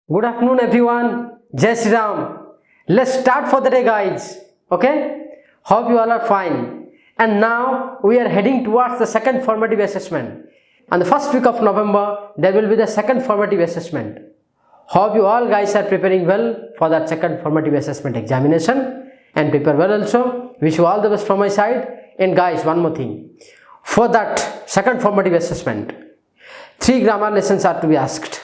Good afternoon, everyone. Jai Shri Ram. Let's start for the day, guys. Okay? Hope you all are fine. And now we are heading towards the second formative assessment. On the first week of November, there will be the second formative assessment. Hope you all guys are preparing well for that second formative assessment examination and prepare well also. Wish you all the best from my side. And guys, one more thing. For that second formative assessment, 3 grammar lessons are to be asked.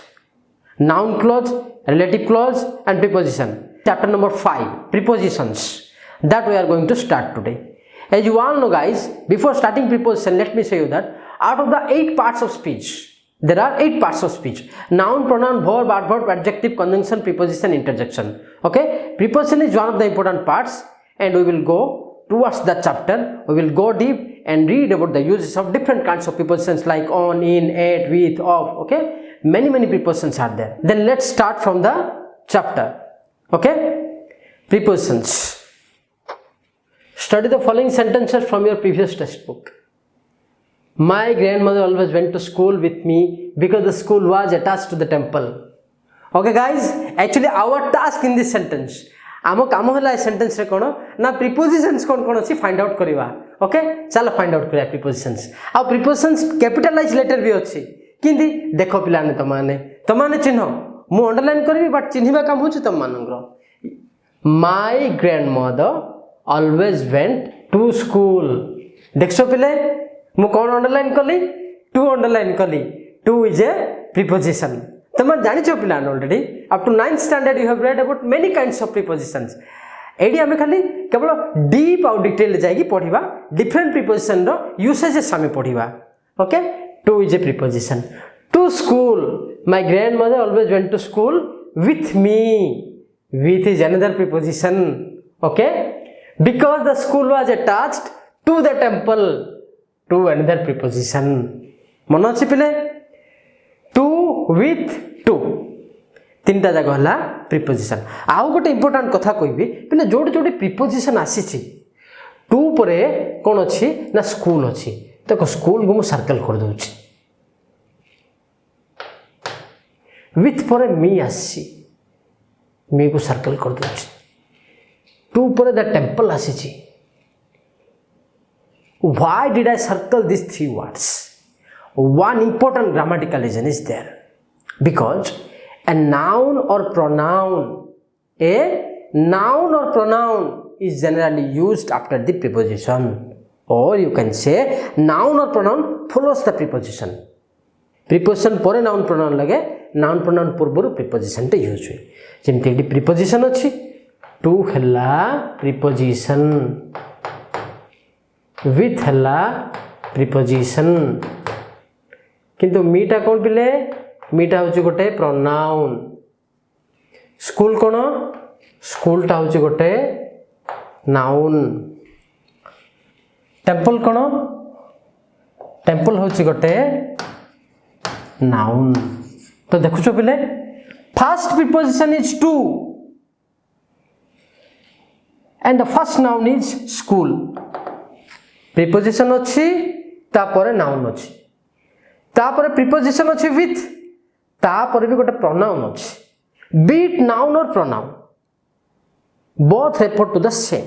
Noun clause, relative clause and preposition. Chapter number 5, prepositions, that we are going to start today. As you all know guys, before starting preposition, let me show you that out of the 8 parts of speech, there are 8 parts of speech. Noun, pronoun, verb, adverb, adjective, conjunction, preposition, interjection. Okay, preposition is one of the important parts, and we will go towards the chapter. We will go deep and read about the uses of different kinds of prepositions like on, in, at, with, of. Okay, many prepositions are there. Then let's start from the chapter. Okay, prepositions. Study the following sentences from your previous textbook. My grandmother always went to school with me because the school was attached to the temple. Okay guys, actually our task in this sentence, आमो काम होला sentence रे कोन ना prepositions कोन अछि find out करबा. Okay, चलो find out करिया prepositions. आ prepositions capitalise letter भी अछि किंदी देखो पिलाने तमाने चिन्ह मु अंडरलाइन करबी बट चिन्हिबा काम होछि तम मानंगर. My grandmother always went to school. देखसो पिले मु कोन अंडरलाइन कली, टू अंडरलाइन कली. To is a preposition. तुम जानी छो पिलान already up to 9th standard you have read about many kinds of prepositions. एडी हमें खाली केवल डीप आउ डिटेल जाई पढ़िबा डिफरेंट प्रीपोजिशन रो यूसेजेस हमें पढ़िबा. Okay, to is a preposition. To school, my grandmother always went to school with me. With is another preposition. Okay, because the school was attached to the temple. To another preposition. मन अछि पिले to with to तीनटा जगह हला preposition. आउ गोटे important कथा कहबी पिले जोडी जोडी प्रीपोजिशन आसीछि टू परे कोन अछि ना स्कूल अछि. देखो स्कूल को मु सर्कल कर दोछि. विथ परे मी आसी, मी को सर्कल कर दोछि. टू परे द टेंपल आसीछि. Why did I circle these 3 words? One important grammatical reason is there. Because a noun or pronoun is generally used after the preposition. Or you can say noun or pronoun follows the preposition. Preposition pore noun pronoun lage, noun pronoun पूर्वरु preposition टे use हुए. जेमते eighty preposition अछि, to हला preposition, with हला preposition. किंतु मीटा कौन पिले, मीटा होची गोटे प्रोनाउन. स्कूल कोन, स्कूल टा होची गोटे नाउन. टेंपल कोन, टेंपल होची गोटे नाउन. तो देखुछो पिले first preposition is to and the first noun is school. Preposition अछि तापरे नाउन अछि, तापरे प्रीपोजिशन अछि विथ, तापरे भी गोटे प्रोनाउन अछि. बीट नाउन और pronoun both refer to the same.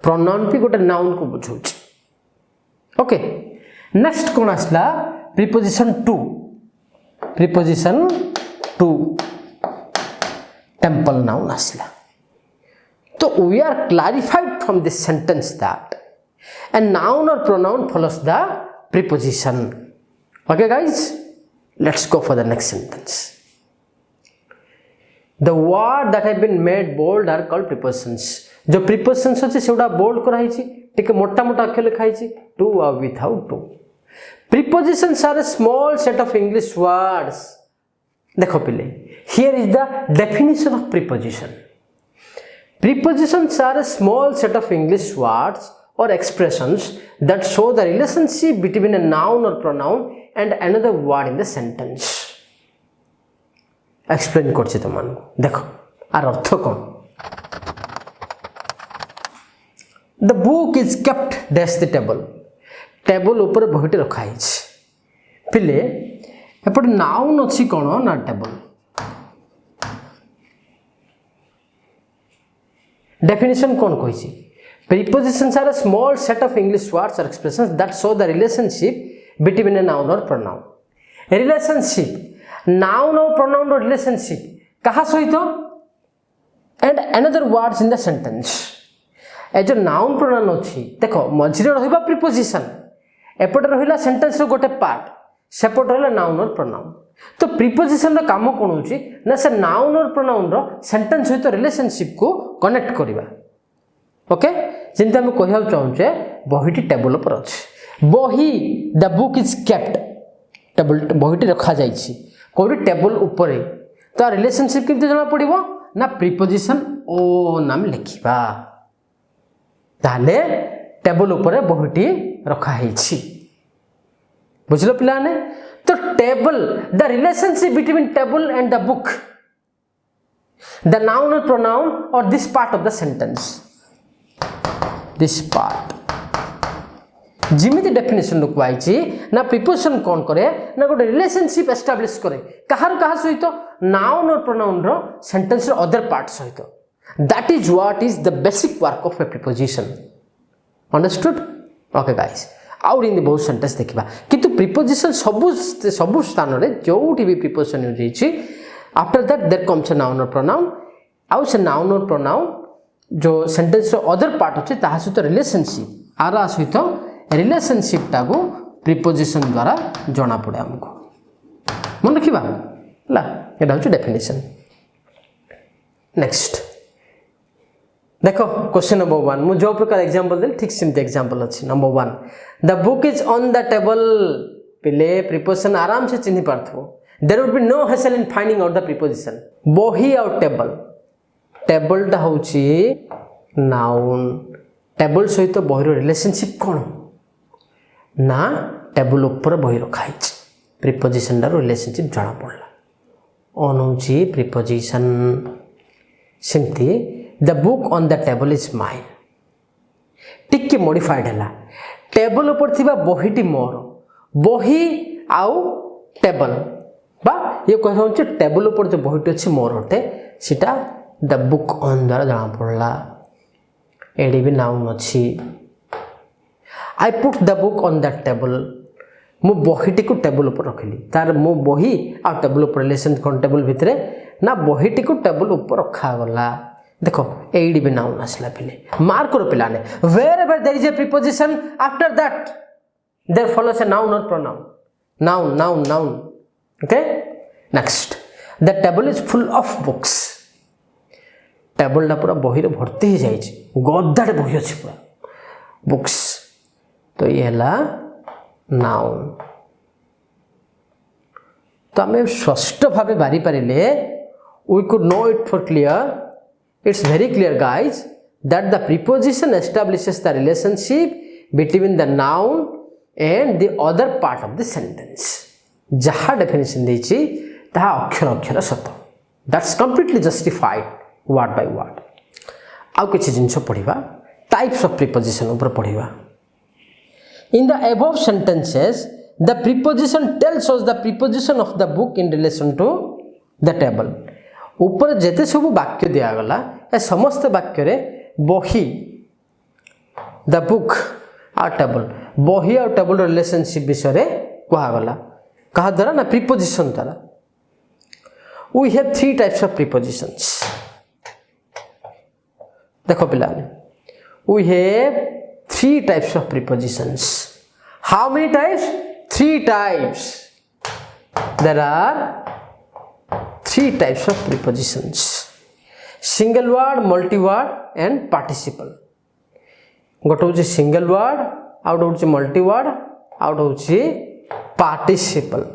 Pronoun भी गोटे नाउन को बुझौछि. ओके, नेक्स्ट कोन आसला preposition to. Preposition to temple noun आसला. तो we are clarified from this sentence that a noun or pronoun follows the preposition. Okay guys, let's go for the next sentence. The word that have been made bold are called prepositions. जो prepositions अछि सेउडा bold कराई छि, टिके मोटा मोटा अक्षर लिखाई छि, to or without to. Prepositions are a small set of English words. देखो पिले, here is the definition of preposition. Prepositions are a small set of English words or expressions that show the relationship between a noun or pronoun and another word in the sentence. Explain करछि तमान. देखो आर अर्थ कोन. The book is kept dash the table. Table ऊपर बहिटे रखा है. पिले एपटे नाउन अछि कोन ना टेबल. डेफिनेशन कौन कही prepositions are a small set of English words or expressions that show the relationship between a noun और प्रोनाउन रिलेशनशिप नाउन और प्रोनाउन रो रिलेशनशिप कहा सहित and another words in the sentence ए जो नाउन प्रोनाउन अच्छी देख मझे रहा प्रीपोजिशन एपटे रहा सेंटेंस रो गोटे पार्ट सेपट रहा नाउन और प्रोनाउन तो प्रीपोजिशन रो काम कौन होची ना से नाउन और प्रोनाउन रो सेंटेंस सहित रिलेशनशिप को कनेक्ट करवा ओके जमी आम कह चाहूचे बहीटी टेबल पर अच्छे बही the book is kept table बहीटी रखा जाइए कौटी टेबल उपर तो रिलेशनशिप केमती जना पड़ो ना प्रीपोजिशन ओ नाम लिखा ताले टेबल उपर बहीटी रखाही बुझल पिलाने तो table the relationship between table and the book the noun और pronoun or this part of the sentence this part जिमिति डेफिनेशन लुकवाई ना प्रीपोजिशन कौन करे ना गोटे रिलेशनशिप एस्टाब्लिश करे कहार कहा सहित नाउन और प्रोनाउन रो सेंटेंस रो अदर पार्ट सहित that is what is the basic work of A preposition understood okay guys out in बहुत सेंटेंस देखा किंतु प्रीपोजिशन सबु स्थान में जो भी प्रीपोजिशन यूज होती after that there comes a noun और प्रोनाउन आउ से नाउन और प्रोनाउन जो सेंटेंस रो अदर पार्ट अच्छे ता सहित रिलेशनशिप आर सहित रिलेशनशिप टाको प्रीपोजिशन द्वारा जना पड़े आमको मन रखा है यहाँ डेफिनेशन नेक्स्ट देखो क्वेश्चन नंबर 1 मुझे जो प्रकार एग्जांपल देली ठीक सेमती एग्जांपल अच्छी number 1 the book is on the table पिले प्रीपोजिशन आराम से चिन्ह पार्थो there would be no hassle in finding out the preposition बही और टेबल टेबल टा होची नाउन टेबल सहित बही रिलेशनशिप कौन ना टेबल ऊपर बही रखाई प्रीपोजिशन टा रिलेशनशिप जना पड़ला ऑन होची प्रीपोजिशन सेमती the book on the table is mine टिके मॉडिफाइड है टेबल ऊपर थिबा बहीटी मोर बही आउ टेबल बा ये कह रहा हूँ टेबल ऊपर जो बहीटी अच्छी मोर अटे सीटा द बुक ऑन द्वारा जना पड़ला एडी भी नाउन अच्छी I put the book on the table मु बहीटी को टेबल ऊपर रखिली तार मो बही आ टेबल ऊपर रिलेशन कौन टेबल भितर ना बहीटी को टेबल ऊपर रखा गला देखो एडी भी नाउन आसला पिले मार्क करो पिलाने wherever there is a preposition after that there follows a noun और pronoun noun noun noun okay next the table is full of books table टा पूरा बही रे भर्ती हो जाइए गदाटे बही अच्छी पूरा बुक्स तो ये है नाउन तो आम स्पष्ट भाव बारी पारे we could know it for clear it's very clear guys that the preposition establishes the relationship between the noun and the other part of the sentence जहाँ definition देछि ता अक्षर अक्षर सत that's completely justified word by word आउ किछि जिंस पढ़िबा types of preposition ऊपर पढ़िबा in the above sentences the preposition tells us the preposition of the book in relation to the table ऊपर जेते सब वाक्य दिगला ए समस्त वाक्य रे बही द बुक आ टेबल बही और टेबल रिलेशनशिप विषय कहगला कहा द्वारा ना प्रीपोजिशन द्वारा we have 3 types of prepositions देखो पिला we have 3 types of prepositions how many types 3 types there are 3 types of prepositions single word multi word and participle गोटे हूँ सिंगल वर्ड आउट हूँ मल्टी वर्ड आउट हूँ participle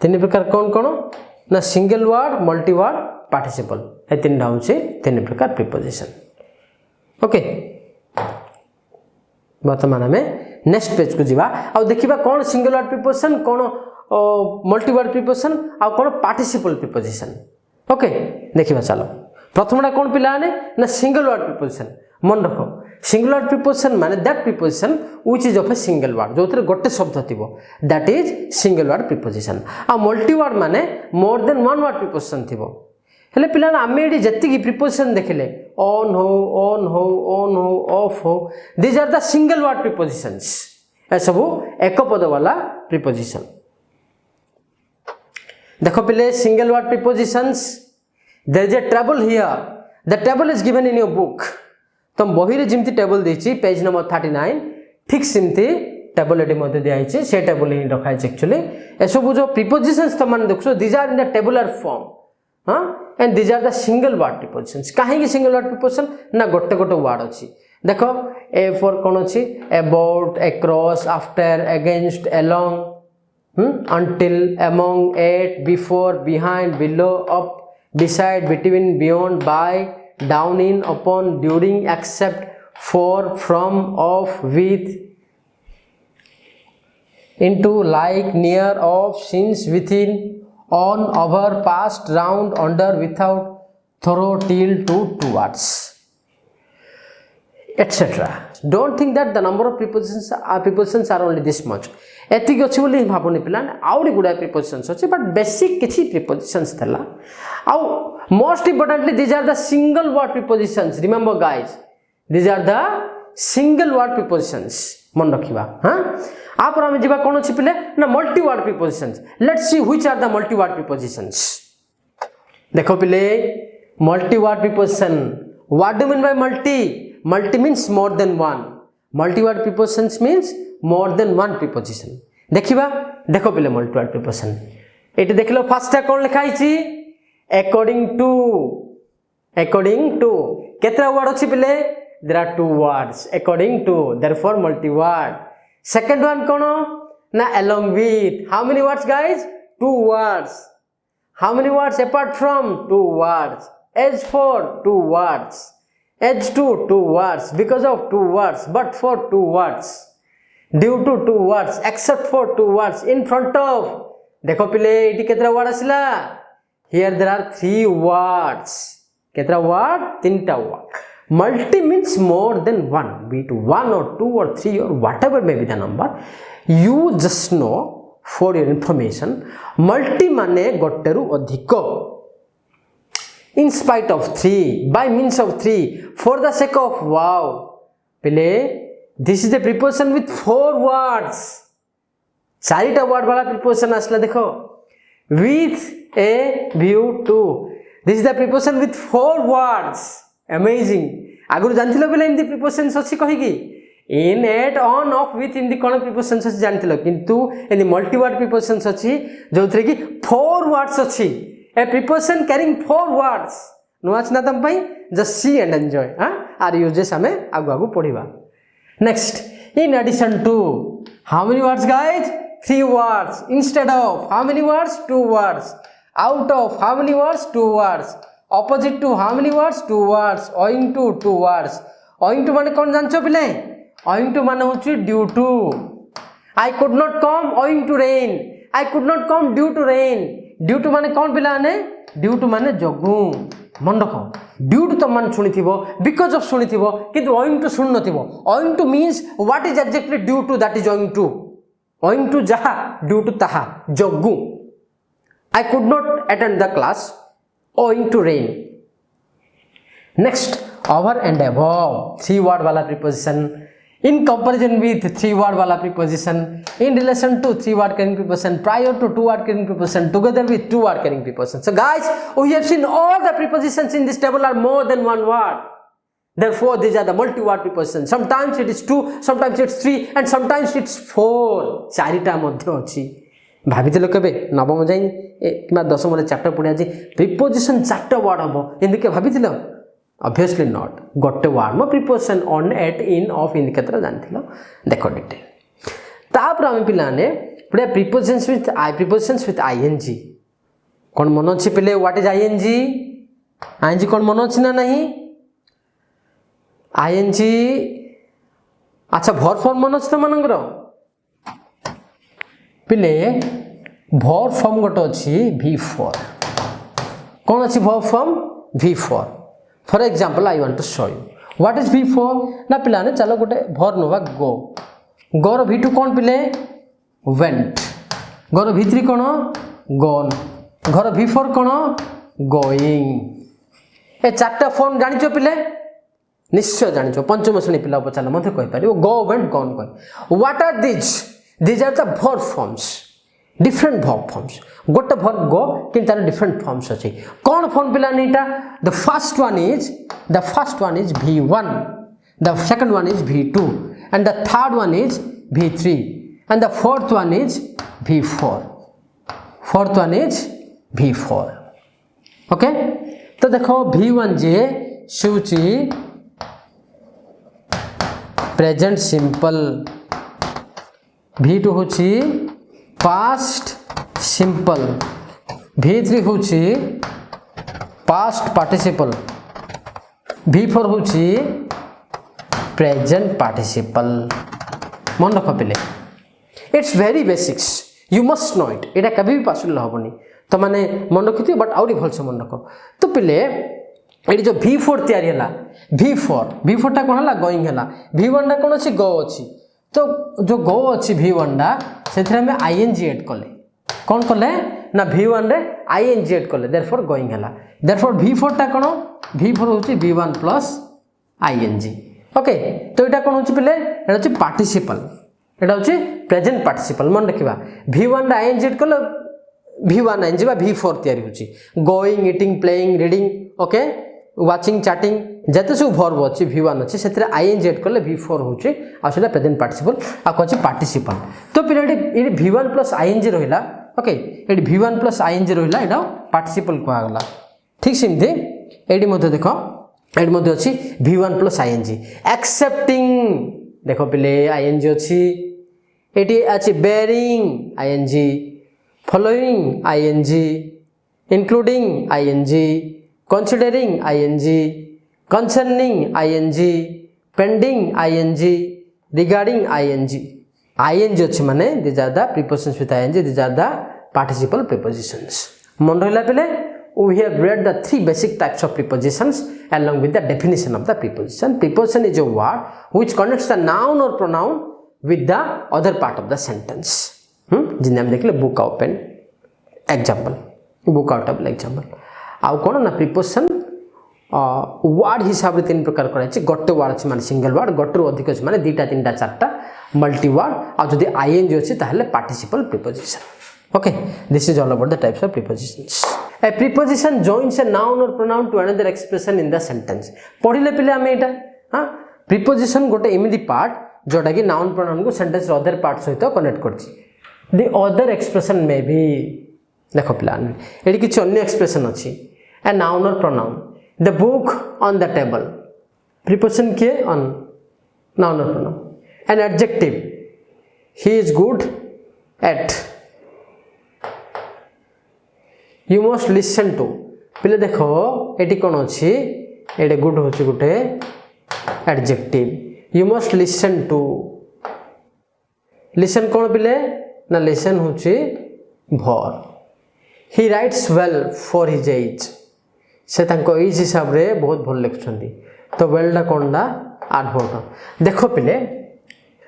3 प्रकार कौन कौन ना single word multi word participle ये 3टा हूँ 3 प्रकार प्रीपोजिशन ओके बर्तमान आम नेक्स्ट पेज को जीवा आ देखा कौन सिंगल वर्ड प्रीपोजिशन कौन मल्टी वर्ड प्रीपोजिशन आ कौन पार्टिसिपल प्रीपोजिशन ओके देखा चलो प्रथमटा कौन पिलाने ना सिंगल वर्ड प्रीपोजिशन मन रख सिंगल वर्ड प्रीपोजिशन माने that preposition which is of a single word जो थे गोटे शब्द थिबो that is single word preposition आ मल्टी वर्ड माने more than one word preposition थिबो हेले पिला आम ये जी प्रिपोजिशन देखिले ऑन हो ऑफ हो these are the single word prepositions ए सब एक पद वाला प्रिपोजिशन देखो पिले single word prepositions there is a table here the table is given in your book तुम बही रे जिमती टेबल देछि पेज नंबर 39 ठीक सिमती टेबल एटी मध्ये दिया से टेबल ही रखा है एक्चुअली ए सब जो प्रिपोजिशंस तुम माने देखो these are in the tabular form हाँ and these are the single word prepositions कहीं सिंगल वर्ड प्रिपोजिशन ना गोटे गोटे वर्ड अच्छी देखो ए फॉर कौन अच्छी about across after against along until among at before behind below up beside between beyond by down in upon during except for from of with into like near of since within on over past round under without through till to towards etc. Don't think that the number of prepositions are only this much एतिक अच्छी बोली भावनी पिला आउरी गुड़ा prepositions अच्छे but basic किसी prepositions थला आउ most importantly these are the single word prepositions remember guys these are the single word prepositions मन रखिबा हां आपर हम जीवा कोन अछि पिले ना multi word prepositions let's see which are the multi word prepositions देखो पिले multi word preposition what do mean by multi means more than one multi word prepositions means more than one preposition देखिबा देखो पिले multi word preposition एटी देखलो first कोन लिखा हिची according to केतरा वर्ड अछि पिले there are two words according to therefore multi word second one कोन ना along with how many words guys two words how many words apart from two words as for two words as to two words because of two words but for two words due to two words except for two words in front of देखो पिले इटी केतरा word आसिला here there are three words केतरा word तीनटा word multi means more than one be it one or two or three or whatever may be the number you just know for your information multi माने गोटेरु अधिक in spite of three by means of three for the sake of wow पिले this is the preposition with four words चारिटा word वाला preposition आसला देखो with a view to this is the preposition with four words amazing आगुर जानथिलो बेले इनदी prepositions अछि कहि कि in at on off with इनदी cone prepositions अछि जानथिलो किंतु इनदी मल्टी वर्ड prepositions अछि जोथरे कि four words अछि a preposition carrying four words नुआच ना तम पई just see and enjoy आर यूजेस हमें आगु पढिबा next in addition to how many words guys three words instead of how many words two words out of how many words two words opposite to how many words two words owing to two words owing to माने कौन जानछो पिले owing to माने होछि due to I could not come owing to rain I could not come due to rain due to माने कौन पिला ने due to माने जगु मन रखो due to तुम मान सुनिथिबो because of सुनिथिबो किंतु owing to soon नथिबो owing to means what is exactly due to that is owing to jaha due to taha joggu I could not attend the class owing to rain next over and above three word wala preposition in comparison with three word wala preposition in relation to three word carrying preposition prior to two word carrying preposition together with two word carrying preposition so guys we have seen all the prepositions in this table are more than one word therefore these are the multi word prepositions sometimes it is two sometimes it's three and sometimes it's four चारिटा मध्ये अछि भाबितलो केबे नवम जाई किबा दशम रे chapter पढिया जी प्रिपोजिशन चारटा वर्ड हबो इनदि के भाबितलो obviously not गोटे वर्ड म preposition on at in of इन केतरा जानथिलो देखो डिटेल तापर हम पिलाने पढे prepositions with ing कोन मन अछि पिले व्हाट इज ing कोन मन अछि ना नहीं ing अच्छा verb form मन अछि त मनंगर पिले verb form गोटे अछि v4 कोन अछि verb form v4 for example I want to show you what is v4 ना पिला ने चलो गोटे verb नोवा go go रो v2 कोन पिले went go रो v3 कोन gone घर v4 कोन going ए चारटा फॉर्म जानिछो पिले निश्चय जानिछो पंचम श्रेणी पिला पचारले मते कहि पारिबो go went gone कहि what are these are the verb forms different verb forms गोटे verb go किन तार different forms अछि कोन फॉर्म पिला नीटा the first one is v1 the second one is v2 and the third one is v3 and the fourth one is v4 okay तो देखो v1 जे सूची present simple v2 होची past simple v3 होची past participle v4 होची present participle मन रख पिले it's very basics you must know it एटा कभी भी पास होबनी तो माने मन रखिथि बट आउरी भल से मन रख तो पिले एडी जो v4 तयारी हला v4 टा कोन हला गोइंग हला v1 टा कोन अछि गो अछि तो जो गो अछि v1 टा सेथरे में ing ऐड करले कोन करले ना v1 रे ing ऐड करले देयरफॉर गोइंग हला देयरफॉर v4 टा कोन v4 होछि v1 प्लस ing ओके तो एटा कोन होछि पिले एटा होछि पार्टिसिपल एटा होछि प्रेजेंट पार्टिसिपल मन रखिबा v1 रे ing ऐड करले v1 ing बा v4 तयारी होछि going eating playing reading okay watching chatting जते सब वर्ब अछि v1 अछि सेतरे ing ऐड करले v4 होछि आ सेटा प्रेजेंट पार्टिसिपल आ कोछि पार्टिसिपल तो पिले एडी v1 प्लस ing रहिला ओके एडी v1 प्लस ing रहिला एडा पार्टिसिपल को आगला ठीक सिमथि एडी मध्ये देखो एडी मध्ये अछि v1 प्लस ing एक्सेप्टिंग देखो पिले ing अछि एडी अछि bearing ing following ing including ing considering ing concerning ing pending ing regarding ing अछि माने these are the prepositions with ing these are the participle prepositions मन रहला पले we have read the three basic types of prepositions along with the definition of the preposition is a word which connects the noun or pronoun with the other part of the sentence जिन हम देखले book open example book out of example आ कोन ना preposition word हिसाब रे तीन प्रकार कराय छै गोटे वर्ड छै माने सिंगल वर्ड गोटे अधिक छै माने दुटा तीनटा चारटा मल्टी वर्ड आ जदी ing अछि ताहले participle preposition okay this is all about the types of prepositions a preposition joins a noun और pronoun to another expression in the sentence पढिले पिले हम एटा हां प्रीपोजिशन गोटे एमिदी पार्ट जोटा कि नाउन प्रोनाउन को सेंटेंस रे अदर पार्ट सहित कनेक्ट करछि the other expression may be देखो प्लान एडी किछ अन्य एक्सप्रेशन अछि a noun or pronoun the book on the table preposition के on noun or pronoun an adjective he is good at you must listen to पिले देखो AD कोन अछि एडे good होछि गुटे adjective you must listen to listen कोन पिले ना listen होछि verb he writes well for his age से तांको एज हिसाब रे बहुत भल लिखछंती तो वेल दा कोनडा एडवर्ब देखो पिले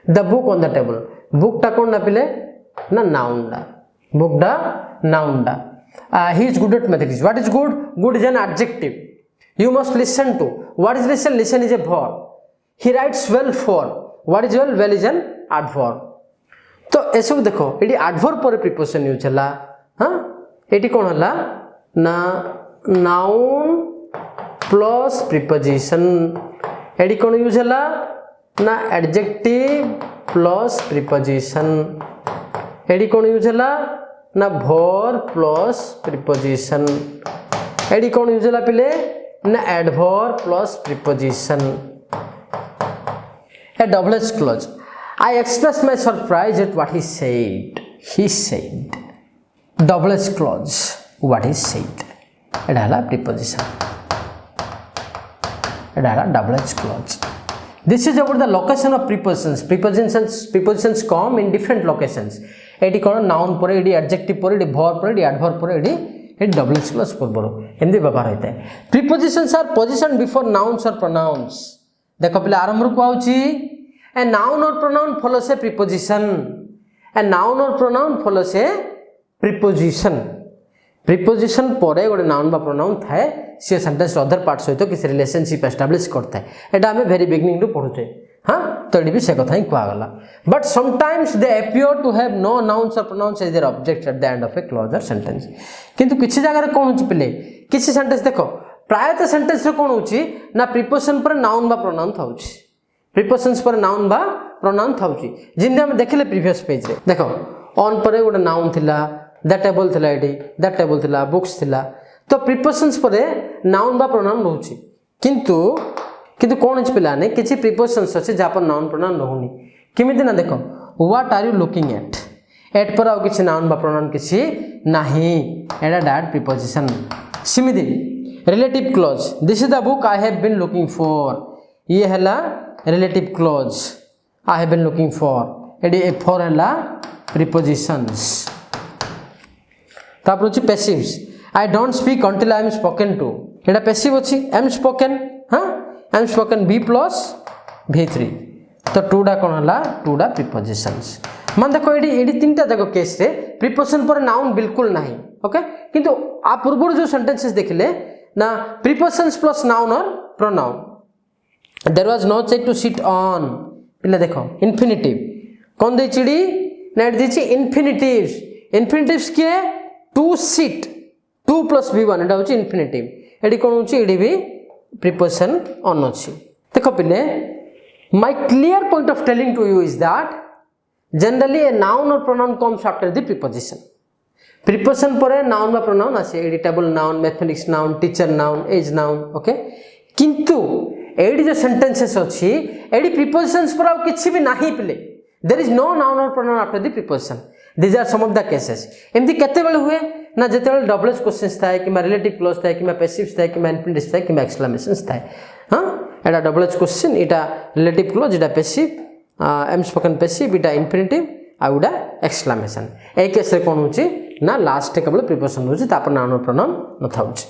the book on the table book टा कोन ना पिले ना नाउन दा बुक दा नाउन दा he is good at mathematics what is good is an adjective you must listen to what is listen is a verb he writes well for what is well is an adverb तो एसब देखो AD adverb पर preposition use हला हां AD कोन हला ना noun plus preposition AD कोन use हला ना adjective plus preposition AD कोन use हला ना वर्ब प्लस प्रीपोजिशन एडी कोन यूज हला पिले ना adverb plus preposition A double H clause I expressed my surprise at what he said. He said. Double S clause. What he said. It is a preposition. It is a double S clause. This is about the location of prepositions. Prepositions come in different locations. Eighty cone noun पर eighty adjective पर eighty verb पर eighty adverb पर eighty double S clause पर बरो एमदी व्यवहार होता है. Prepositions are positioned before nouns or pronouns. देखो पहले आरंभ रू आउची a noun or pronoun follows a preposition. A noun or pronoun follows a preposition. Preposition परे गोटे नाउन बा प्रोनाउन थाए सी सेंटेंस अदर पार्ट सहित किसी रिलेशनशिप एस्टाब्लिश करता है एटा हमें वेरी बिगिनिंग रु पढ़ुचे हाँ तो ये भी से कथा ही कहगला but sometimes they appear to have no nouns or pronouns as their object at the end of a closure sentence किंतु किसी जगह कौन होची पिले किसी सेंटेंस देखो प्रायतः सेंटेंस रे कौन होची ना प्रिपोजिशन पर नाउन बा प्रोनाउन थाउची प्रिपोजिशंस पर नाउन बा प्रोनाउन थाउची जिंदे हम देखले प्रीवियस पेज रे देखो ऑन पर गोटे नाउन थिला दैट टेबल थिला एडी दैट टेबल थिला बुक्स थिला तो प्रिपोजिशंस पर नाउन बा प्रोनाउन रहउची किंतु किंतु कौन अछि पिला ने किछि प्रिपोजिशंस अछि जा पर नाउन प्रोनाउन रहउनी किमिति ना देखो what are you looking at पर आ किछि नाउन बा प्रोनाउन किछि नाही एडा डायरेक्ट प्रिपोजिशन सिमिति relative clause this is the book I have been looking for ये हला relative clause I have been looking for एडी फॉर हला प्रिपोजिशंस तापर अछि passives I don't speak until I am spoken to एडा passive अछि am spoken हां am spoken be plus V3 तो टूडा कौन हला टूडा प्रिपोजिशंस मान देखो एडी तीनटा जगह केस रे प्रिपोजिशन पर नाउन बिल्कुल नहीं ओके किंतु आ पूर्व जो सेंटेंसेस देखले ना प्रिपोजिशंस प्लस नाउन और pronoun there was no check to sit on पिले देखो इंफिनिटिव कौन दे चिड़ी ना एडी छि इंफिनिटिव्स इंफिनिटिव्स के टू सिट 2 + V1 एटा होछि इंफिनिटिव एडी कोन होछि एडी भी प्रिपोजिशन ऑन अच्छी देखो पिले my clear point of telling to you is that generally a noun और pronoun comes after the preposition preposition पर नाउन बा प्रोनाउन आसे editable noun mathematics noun teacher noun age noun okay किंतु एडी जो सेंटेंसेस अछि एडी प्रिपोजिशंस पर आ किछि भी नाही पिले देयर इज नो नाउन और pronoun after the preposition these are some of the cases एमती केते बेल हुए ना जेते बेल डबल क्वेश्चंस थाए कि रिलेटिव क्लॉज थाए कि पैसिव्स थाए कि इनफिनिटिव्स थाए कि एक्सक्लेमेशंस थाए हां एटा डबल क्वेश्चन एटा रिलेटिव क्लॉज एटा पैसिव एम स्पोकन पैसिव एटा इनफिनिटिव आउडा एक्सक्लेमेशन ए केस रे कोन होची ना लास्ट केवल प्रिपोजिशन होची तापर नाउन और प्रोनाउन न थाउची।